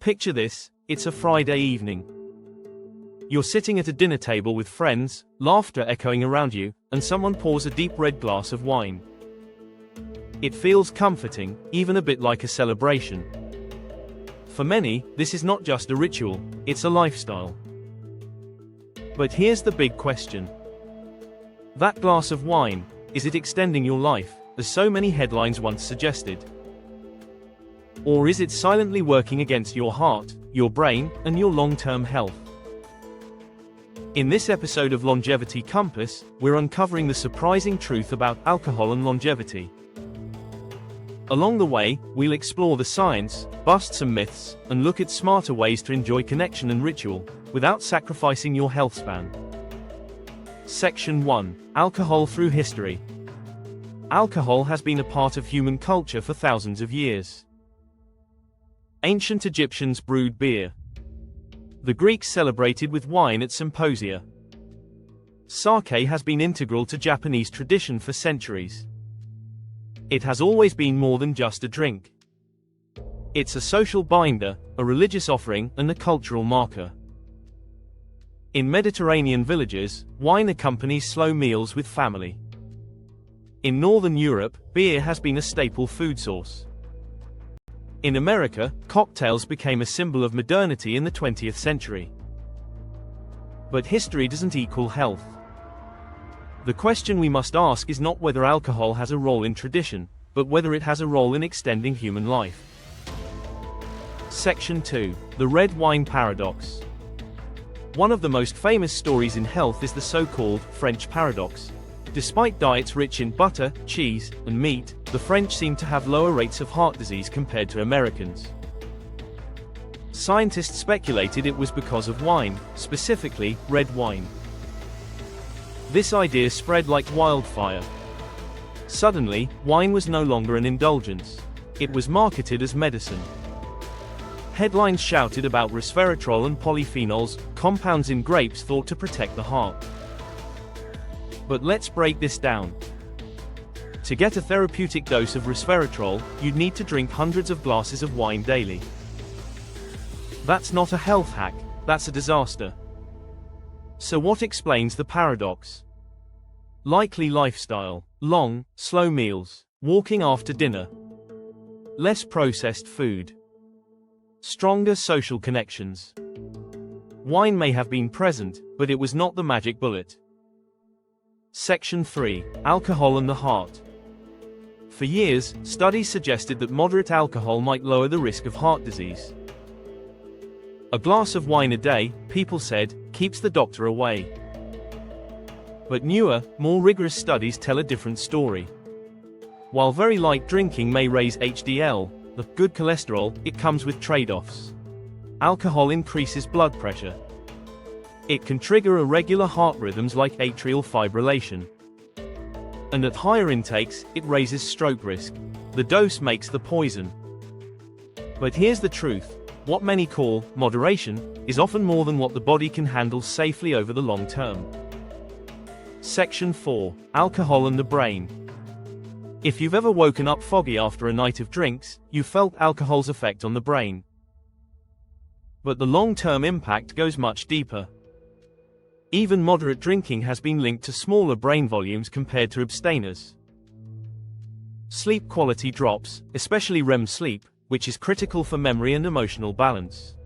Picture this, it's a Friday evening. You're sitting at a dinner table with friends, laughter echoing around you, and someone pours a deep red glass of wine. It feels comforting, even a bit like a celebration. For many, this is not just a ritual, it's a lifestyle. But here's the big question. That glass of wine, is it extending your life, as so many headlines once suggested? Or is it silently working against your heart, your brain, and your long-term health? In this episode of Longevity Compass, we're uncovering the surprising truth about alcohol and longevity. Along the way, we'll explore the science, bust some myths, and look at smarter ways to enjoy connection and ritual, without sacrificing your health span. Section 1. Alcohol through history. Alcohol has been a part of human culture for thousands of years. Ancient Egyptians brewed beer. The Greeks celebrated with wine at symposia. Sake has been integral to Japanese tradition for centuries. It has always been more than just a drink. It's a social binder, a religious offering, and a cultural marker. In Mediterranean villages, wine accompanies slow meals with family. In Northern Europe, beer has been a staple food source. In America, cocktails became a symbol of modernity in the 20th century. But history doesn't equal health. The question we must ask is not whether alcohol has a role in tradition, but whether it has a role in extending human life. Section 2. The red wine paradox. One of the most famous stories in health is the so-called French paradox. Despite diets rich in butter, cheese, and meat, the French seem to have lower rates of heart disease compared to Americans. Scientists speculated it was because of wine, specifically, red wine. This idea spread like wildfire. Suddenly, wine was no longer an indulgence. It was marketed as medicine. Headlines shouted about resveratrol and polyphenols, compounds in grapes thought to protect the heart. But let's break this down. To get a therapeutic dose of resveratrol, you'd need to drink hundreds of glasses of wine daily. That's not a health hack, that's a disaster. So what explains the paradox? Likely lifestyle, long, slow meals, walking after dinner, less processed food, stronger social connections. Wine may have been present, but it was not the magic bullet. Section 3. Alcohol and the heart. For years, studies suggested that moderate alcohol might lower the risk of heart disease. A glass of wine a day, people said, keeps the doctor away. But newer, more rigorous studies tell a different story. While very light drinking may raise HDL, the good cholesterol, it comes with trade-offs. Alcohol increases blood pressure. It can trigger irregular heart rhythms like atrial fibrillation. And at higher intakes, it raises stroke risk. The dose makes the poison. But here's the truth. What many call moderation is often more than what the body can handle safely over the long term. Section 4. Alcohol and the brain. If you've ever woken up foggy after a night of drinks, you've felt alcohol's effect on the brain. But the long-term impact goes much deeper. Even moderate drinking has been linked to smaller brain volumes compared to abstainers. Sleep quality drops, especially REM sleep, which is critical for memory and emotional balance.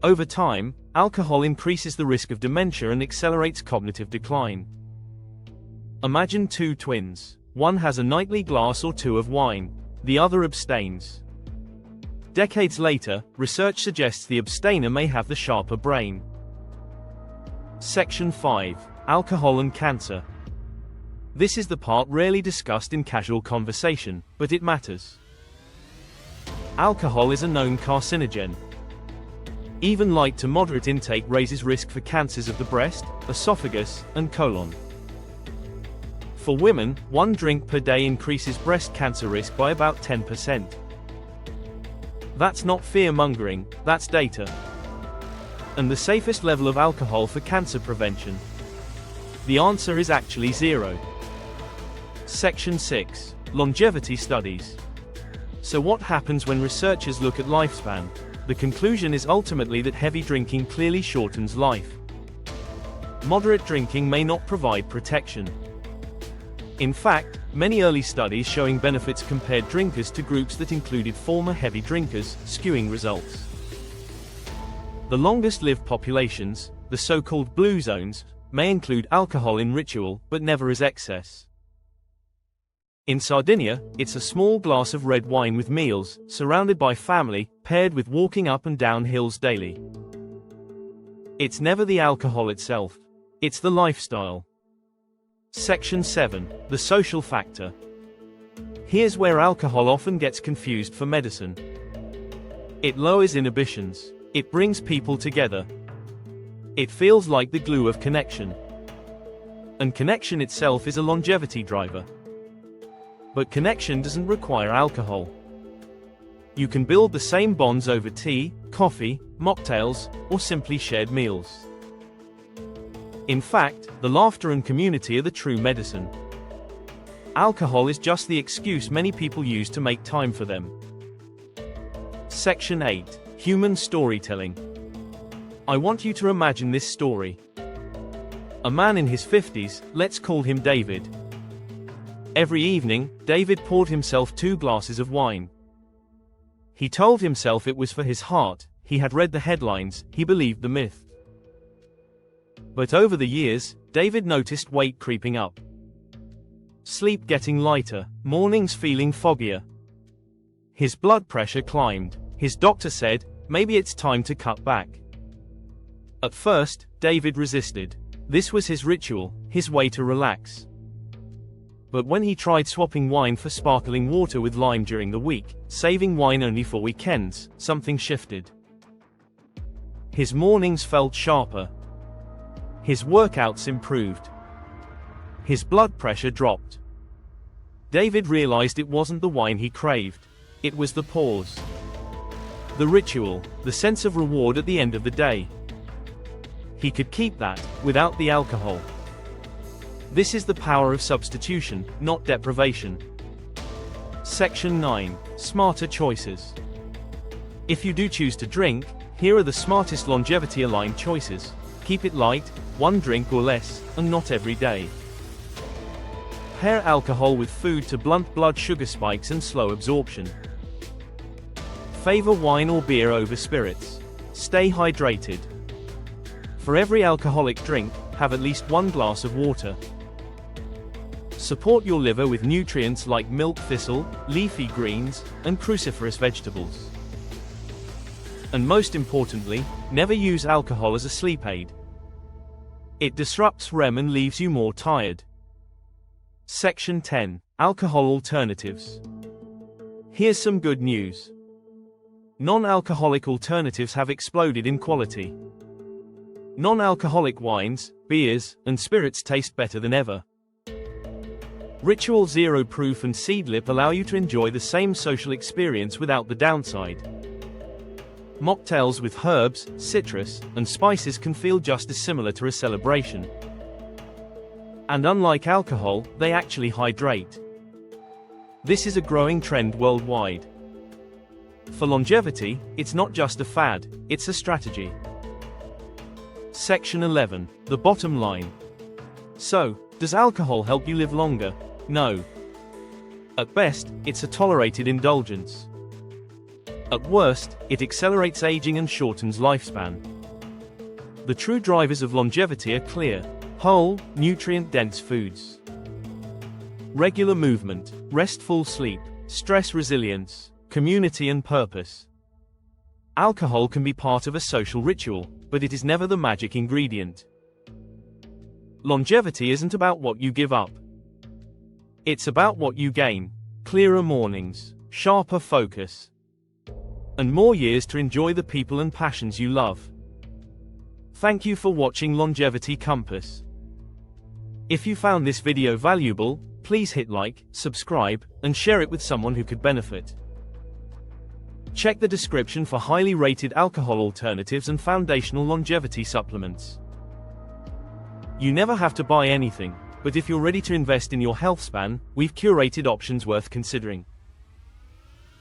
Over time, alcohol increases the risk of dementia and accelerates cognitive decline. Imagine two twins. One has a nightly glass or two of wine. The other abstains. Decades later, research suggests the abstainer may have the sharper brain. Section 5. Alcohol and cancer. This is the part rarely discussed in casual conversation, but it matters. Alcohol is a known carcinogen. Even light to moderate intake raises risk for cancers of the breast, esophagus, and colon. For women, one drink per day increases breast cancer risk by about 10%. That's not fear-mongering, that's data. And the safest level of alcohol for cancer prevention? The answer is actually 0. Section 6. Longevity studies. So what happens when researchers look at lifespan? The conclusion is ultimately that heavy drinking clearly shortens life. Moderate drinking may not provide protection. In fact, many early studies showing benefits compared drinkers to groups that included former heavy drinkers, skewing results. The longest-lived populations, the so-called blue zones, may include alcohol in ritual, but never as excess. In Sardinia, it's a small glass of red wine with meals, surrounded by family, paired with walking up and down hills daily. It's never the alcohol itself. It's the lifestyle. Section 7. The social factor. Here's where alcohol often gets confused for medicine. It lowers inhibitions. It brings people together. It feels like the glue of connection. And connection itself is a longevity driver. But connection doesn't require alcohol. You can build the same bonds over tea, coffee, mocktails, or simply shared meals. In fact, the laughter and community are the true medicine. Alcohol is just the excuse many people use to make time for them. Section 8. Human storytelling. I want you to imagine this story. A man in his 50s, let's call him David. Every evening, David poured himself 2 glasses of wine. He told himself it was for his heart, he had read the headlines, he believed the myth. But over the years, David noticed weight creeping up. Sleep getting lighter, mornings feeling foggier. His blood pressure climbed. His doctor said, maybe it's time to cut back. At first, David resisted. This was his ritual, his way to relax. But when he tried swapping wine for sparkling water with lime during the week, saving wine only for weekends, something shifted. His mornings felt sharper. His workouts improved. His blood pressure dropped. David realized it wasn't the wine he craved. It was the pause. The ritual, the sense of reward at the end of the day. He could keep that, without the alcohol. This is the power of substitution, not deprivation. Section 9. Smarter choices. If you do choose to drink, here are the smartest longevity-aligned choices. Keep it light, 1 drink or less, and not every day. Pair alcohol with food to blunt blood sugar spikes and slow absorption. Favor wine or beer over spirits. Stay hydrated. For every alcoholic drink, have at least 1 glass of water. Support your liver with nutrients like milk thistle, leafy greens, and cruciferous vegetables. And most importantly, never use alcohol as a sleep aid. It disrupts REM and leaves you more tired. Section 10. Alcohol alternatives. Here's some good news. Non-alcoholic alternatives have exploded in quality. Non-alcoholic wines, beers, and spirits taste better than ever. Ritual Zero Proof and Seedlip allow you to enjoy the same social experience without the downside. Mocktails with herbs, citrus, and spices can feel just as similar to a celebration. And unlike alcohol, they actually hydrate. This is a growing trend worldwide. For longevity, it's not just a fad, it's a strategy. Section 11. The bottom line. So, does alcohol help you live longer? No. At best, it's a tolerated indulgence. At worst, it accelerates aging and shortens lifespan. The true drivers of longevity are clear: whole, nutrient-dense foods, regular movement, restful sleep, stress resilience, community and purpose. Alcohol can be part of a social ritual, but it is never the magic ingredient. Longevity isn't about what you give up. It's about what you gain: clearer mornings, sharper focus, and more years to enjoy the people and passions you love. Thank you for watching Longevity Compass. If you found this video valuable, please hit like, subscribe, and share it with someone who could benefit. Check the description for highly rated alcohol alternatives and foundational longevity supplements. You never have to buy anything, but if you're ready to invest in your health span, we've curated options worth considering.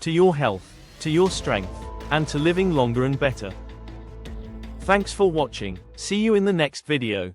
To your health, to your strength. and to living longer and better. Thanks for watching. See you in the next video.